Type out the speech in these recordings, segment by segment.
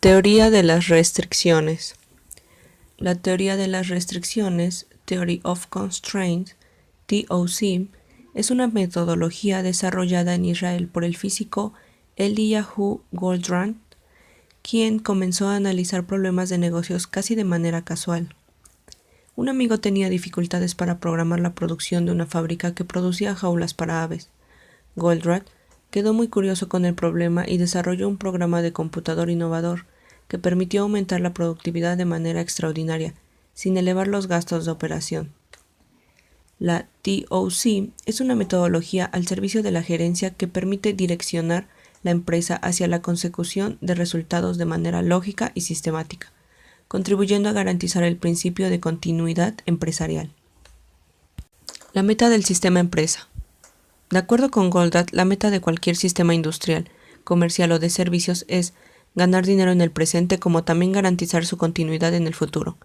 Teoría de las restricciones. La teoría de las restricciones, Theory of Constraints, TOC, es una metodología desarrollada en Israel por el físico Eliyahu Goldratt, quien comenzó a analizar problemas de negocios casi de manera casual. Un amigo tenía dificultades para programar la producción de una fábrica que producía jaulas para aves. Goldratt quedó muy curioso con el problema y desarrolló un programa de computador innovador que permitió aumentar la productividad de manera extraordinaria, sin elevar los gastos de operación. La TOC es una metodología al servicio de la gerencia que permite direccionar la empresa hacia la consecución de resultados de manera lógica y sistemática, contribuyendo a garantizar el principio de continuidad empresarial. La meta del sistema empresa. De acuerdo con Goldratt, la meta de cualquier sistema industrial, comercial o de servicios es ganar dinero en el presente como también garantizar su continuidad en el futuro.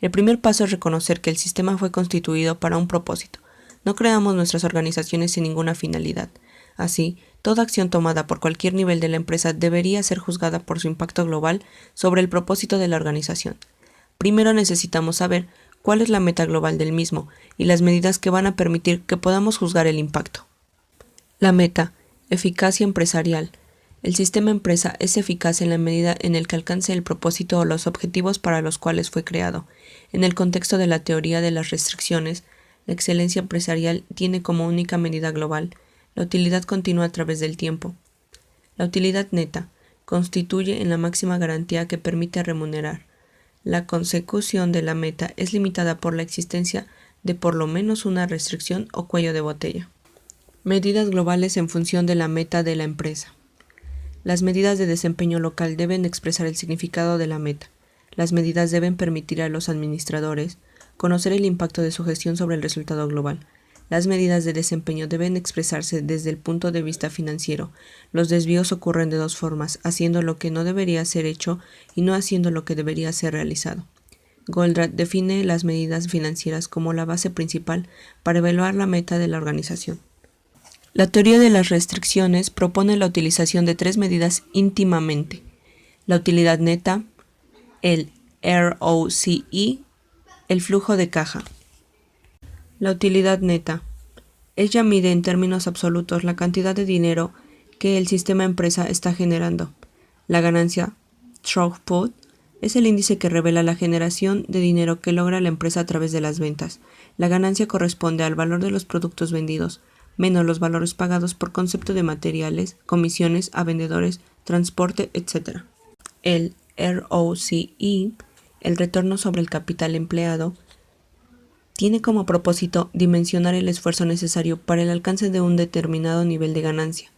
El primer paso es reconocer que el sistema fue constituido para un propósito. No creamos nuestras organizaciones sin ninguna finalidad. Así, toda acción tomada por cualquier nivel de la empresa debería ser juzgada por su impacto global sobre el propósito de la organización. Primero necesitamos saber cuál es la meta global del mismo y las medidas que van a permitir que podamos juzgar el impacto. La meta, eficacia empresarial. El sistema empresa es eficaz en la medida en el que alcance el propósito o los objetivos para los cuales fue creado. En el contexto de la teoría de las restricciones, la excelencia empresarial tiene como única medida global la utilidad continua a través del tiempo. La utilidad neta constituye en la máxima garantía que permite remunerar. La consecución de la meta es limitada por la existencia de por lo menos una restricción o cuello de botella. Medidas globales en función de la meta de la empresa. Las medidas de desempeño local deben expresar el significado de la meta. Las medidas deben permitir a los administradores conocer el impacto de su gestión sobre el resultado global. Las medidas de desempeño deben expresarse desde el punto de vista financiero. Los desvíos ocurren de dos formas, haciendo lo que no debería ser hecho y no haciendo lo que debería ser realizado. Goldratt define las medidas financieras como la base principal para evaluar la meta de la organización. La teoría de las restricciones propone la utilización de tres medidas íntimamente: la utilidad neta, el ROCE, el flujo de caja. La utilidad neta. Ella mide en términos absolutos la cantidad de dinero que el sistema empresa está generando. La ganancia, throughput, es el índice que revela la generación de dinero que logra la empresa a través de las ventas. La ganancia corresponde al valor de los productos vendidos, menos los valores pagados por concepto de materiales, comisiones a vendedores, transporte, etc. El ROCE, el retorno sobre el capital empleado, tiene como propósito dimensionar el esfuerzo necesario para el alcance de un determinado nivel de ganancia.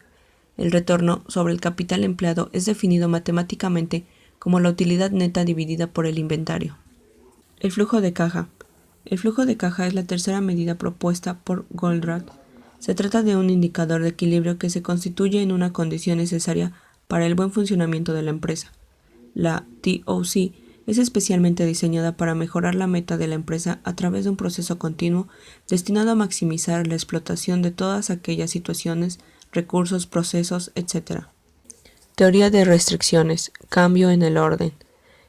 El retorno sobre el capital empleado es definido matemáticamente como la utilidad neta dividida por el inventario. El flujo de caja. El flujo de caja es la tercera medida propuesta por Goldratt. Se trata de un indicador de equilibrio que se constituye en una condición necesaria para el buen funcionamiento de la empresa. La TOC es especialmente diseñada para mejorar la meta de la empresa a través de un proceso continuo destinado a maximizar la explotación de todas aquellas situaciones, recursos, procesos, etc. Teoría de restricciones, cambio en el orden,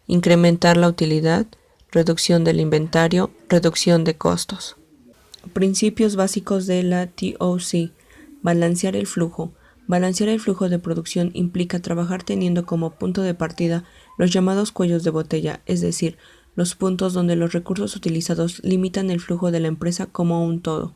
incrementar la utilidad, reducción del inventario, reducción de costos. Principios básicos de la TOC. Balancear el flujo. Balancear el flujo de producción implica trabajar teniendo como punto de partida los llamados cuellos de botella, es decir, los puntos donde los recursos utilizados limitan el flujo de la empresa como un todo.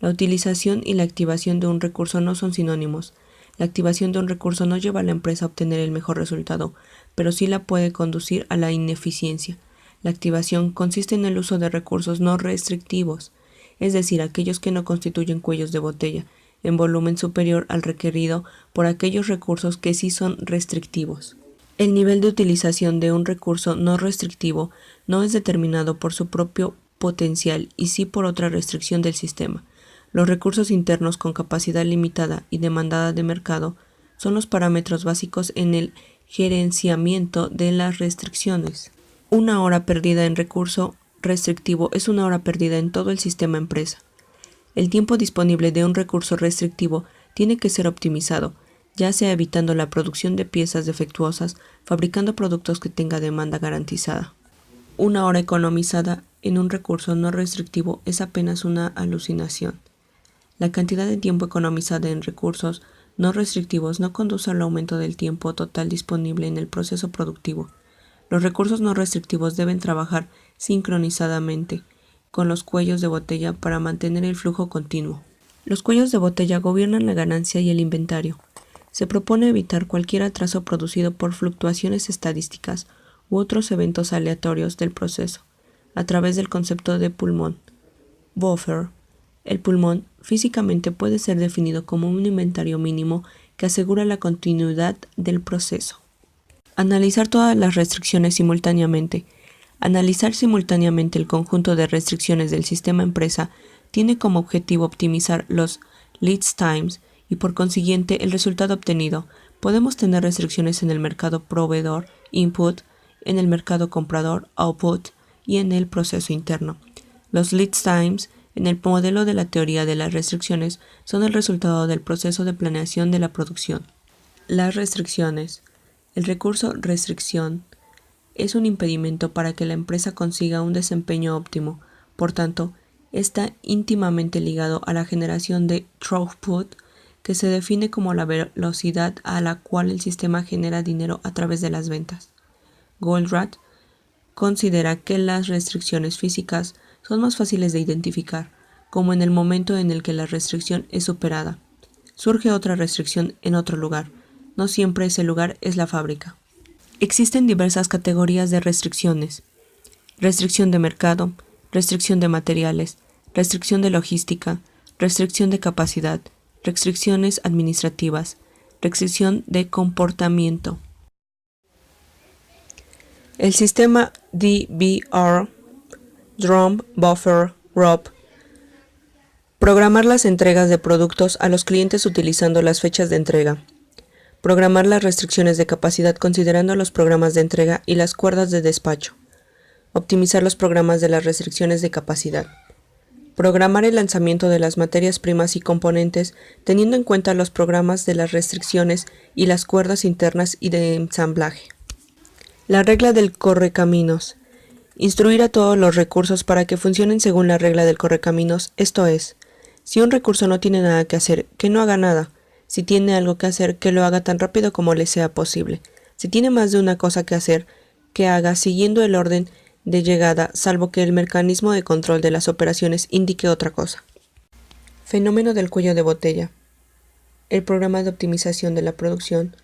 La utilización y la activación de un recurso no son sinónimos. La activación de un recurso no lleva a la empresa a obtener el mejor resultado, pero sí la puede conducir a la ineficiencia. La activación consiste en el uso de recursos no restrictivos, es decir, aquellos que no constituyen cuellos de botella, en volumen superior al requerido por aquellos recursos que sí son restrictivos. El nivel de utilización de un recurso no restrictivo no es determinado por su propio potencial y sí por otra restricción del sistema. Los recursos internos con capacidad limitada y demandada de mercado son los parámetros básicos en el gerenciamiento de las restricciones. Una hora perdida en recurso restrictivo es una hora perdida en todo el sistema empresa. El tiempo disponible de un recurso restrictivo tiene que ser optimizado. ya sea evitando la producción de piezas defectuosas, fabricando productos que tengan demanda garantizada. Una hora economizada en un recurso no restrictivo es apenas una alucinación. La cantidad de tiempo economizada en recursos no restrictivos no conduce al aumento del tiempo total disponible en el proceso productivo. Los recursos no restrictivos deben trabajar sincronizadamente con los cuellos de botella para mantener el flujo continuo. Los cuellos de botella gobiernan la ganancia y el inventario. Se propone evitar cualquier atraso producido por fluctuaciones estadísticas u otros eventos aleatorios del proceso, a través del concepto de pulmón. Buffer. El pulmón físicamente puede ser definido como un inventario mínimo que asegura la continuidad del proceso. Analizar todas las restricciones simultáneamente. Analizar simultáneamente el conjunto de restricciones del sistema empresa tiene como objetivo optimizar los lead times y por consiguiente el resultado obtenido. Podemos tener restricciones en el mercado proveedor, input, en el mercado comprador, output, y en el proceso interno. Los lead times en el modelo de la teoría de las restricciones son el resultado del proceso de planeación de la producción. Las restricciones. El recurso restricción es un impedimento para que la empresa consiga un desempeño óptimo. Por tanto, está íntimamente ligado a la generación de throughput, que se define como la velocidad a la cual el sistema genera dinero a través de las ventas. Goldratt considera que las restricciones físicas son más fáciles de identificar, como en el momento en el que la restricción es superada. Surge otra restricción en otro lugar. No siempre ese lugar es la fábrica. Existen diversas categorías de restricciones: restricción de mercado, restricción de materiales, restricción de logística, restricción de capacidad, restricciones administrativas, restricción de comportamiento. El sistema DBR, Drum Buffer Rob, programar las entregas de productos a los clientes utilizando las fechas de entrega. Programar las restricciones de capacidad considerando los programas de entrega y las cuerdas de despacho. Optimizar los programas de las restricciones de capacidad. Programar el lanzamiento de las materias primas y componentes teniendo en cuenta los programas de las restricciones y las cuerdas internas y de ensamblaje. La regla del correcaminos. Instruir a todos los recursos para que funcionen según la regla del correcaminos, esto es, si un recurso no tiene nada que hacer, que no haga nada. Si tiene algo que hacer, que lo haga tan rápido como le sea posible. Si tiene más de una cosa que hacer, que haga siguiendo el orden de llegada, salvo que el mecanismo de control de las operaciones indique otra cosa. Fenómeno del cuello de botella. El programa de optimización de la producción.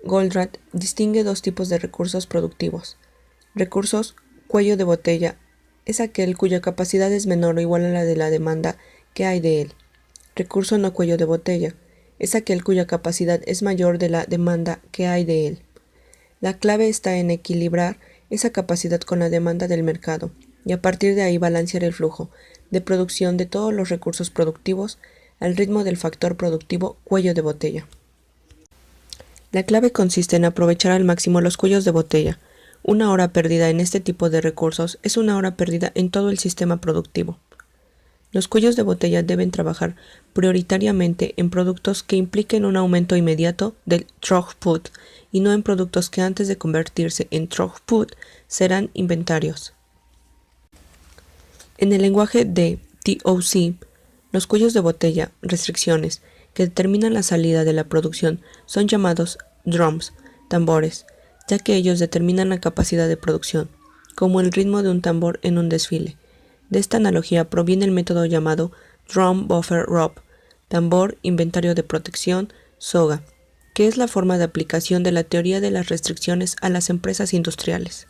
Goldratt distingue dos tipos de recursos productivos. Recursos cuello de botella es aquel cuya capacidad es menor o igual a la de la demanda que hay de él. Recurso no cuello de botella es aquel cuya capacidad es mayor de la demanda que hay de él. La clave está en equilibrar esa capacidad con la demanda del mercado y a partir de ahí balancear el flujo de producción de todos los recursos productivos al ritmo del factor productivo cuello de botella. La clave consiste en aprovechar al máximo los cuellos de botella. Una hora perdida en este tipo de recursos es una hora perdida en todo el sistema productivo. Los cuellos de botella deben trabajar prioritariamente en productos que impliquen un aumento inmediato del throughput y no en productos que antes de convertirse en throughput serán inventarios. En el lenguaje de TOC, los cuellos de botella, restricciones, que determinan la salida de la producción son llamados drums, tambores, ya que ellos determinan la capacidad de producción, como el ritmo de un tambor en un desfile. De esta analogía proviene el método llamado Drum Buffer Rope, tambor, inventario de protección, soga, que es la forma de aplicación de la teoría de las restricciones a las empresas industriales.